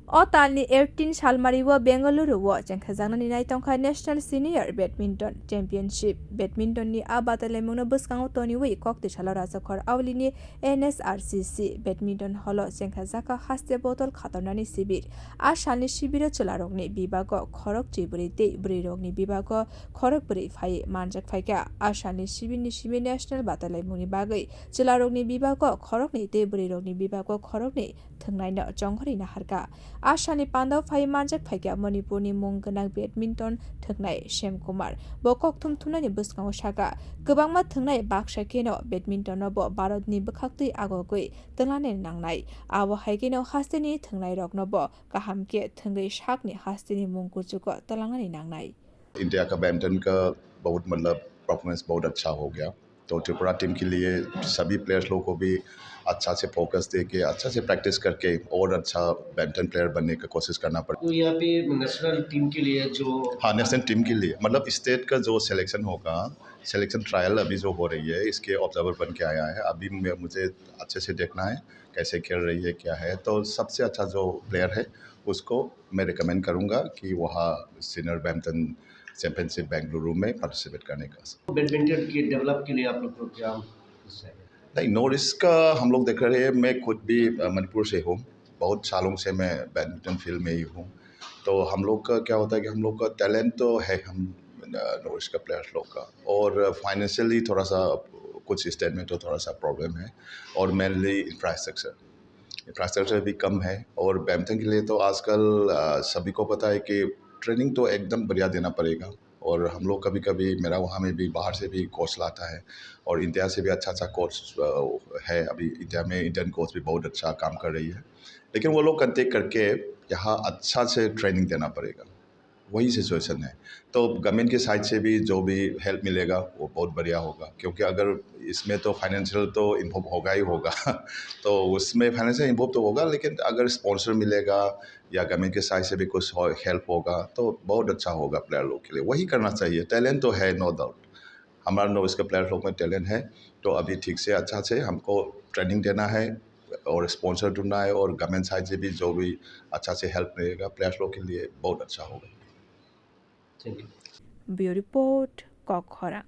O talni 18 salmariwo Bengaluru wo jengkhajanani nai tongkha National Senior Badminton Championship Badminton ni abatale mungno bwskango toniwi kokti salo rajakhor awlini NSRCC Badminton holo jengkhajaka haste botol khatornani sibir a salni sibiro chelarokni bibago khorok chiburi tei brirokni bibago khorok buri phai manjak phaika a salni sibirni sibi National batalai mungni bagai chelarokni bibago khorokni tei brirokni bibago khorokni thungnaino chonghori na harka Ashani Pandau Phai Manjak Phaikya Manipurni Mungganang Badminton Thungnai Shem Kumar Bokok Thumthunani Bwskango Saka Kwbangma Thungnai Baksa Keno Badminton no bo Bharatni bwkhaktwi agogwi twnglani nangnai abo haikeno hasteni thungnai rok no bo kahamke thungwi sakni hasteni mungkuchuko tlangnani nangnai India का badminton का बहुत मतलब performance बहुत अच्छा हो गया तो Tripura team के लिए सभी प्लेयर्स लोगों को भी अच्छा से फोकस दे के अच्छा से प्रैक्टिस करके और अच्छा बैडमिंटन प्लेयर बनने का कोशिश करना पड़ेगा। तो यहाँ पे नेशनल टीम के लिए जो हाँ नेशनल टीम के लिए मतलब स्टेट का जो सिलेक्शन होगा सिलेक्शन ट्रायल अभी जो हो रही है इसके ऑब्जर्वर बन के आया है अभी मुझे अच्छे से देखना है कैसे खेल रही है क्या है तो सबसे अच्छा जो प्लेयर है उसको मैं रिकमेंड करूँगा कि वहाँ सीनियर बैडमिंटन चैंपियनशिप बेंगलुरु में पार्टिसिपेट करने का। बैडमिंटन के डेवलप के लिए आप लोग प्रोग्राम नहीं नो रिस्क हम लोग देख रहे हैं मैं खुद भी मणिपुर से हूँ बहुत सालों से मैं बैडमिंटन फील्ड में ही हूँ तो हम लोग का क्या होता है कि हम लोग का टैलेंट तो है हम नो रिस्क का प्लेयर्स लोग का और फाइनेंशियली थोड़ा सा कुछ स्टेट में तो थोड़ा सा प्रॉब्लम है और मेनली इंफ्रास्ट्रक्चर भी कम है और बैडमिंटन के लिए तो आजकल सभी को पता है कि ट्रेनिंग तो एकदम बढ़िया देना पड़ेगा और हम लोग कभी कभी मेरा वहाँ में भी बाहर से भी कोच लाता है और इंडिया से भी अच्छा कोच है अभी इंडिया में इंडियन कोच भी बहुत अच्छा काम कर रही है लेकिन वो लोग कंटेक्ट करके यहाँ अच्छा से ट्रेनिंग देना पड़ेगा वही सिचुएशन है तो गवर्नमेंट के साइड से भी जो भी हेल्प मिलेगा वो बहुत बढ़िया होगा क्योंकि अगर इसमें तो फाइनेंशियल तो इन्वॉल्व होगा ही होगा तो उसमें फाइनेंशियल इन्वॉल्व तो होगा लेकिन अगर स्पॉन्सर मिलेगा या गवर्नमेंट के साइड से भी कुछ हेल्प होगा तो बहुत अच्छा होगा प्लेयर लोग के लिए वही करना चाहिए टैलेंट तो है नो डाउट हमारा नो इसके प्लेयर लोग में टैलेंट है तो अभी ठीक से अच्छा से हमको ट्रेनिंग देना है और स्पॉन्सर ढूंढना है और गवर्नमेंट साइड से भी जो भी अच्छा से हेल्प मिलेगा प्लेयर्स लोग के लिए बहुत अच्छा होगा। Bureau Report Kokhara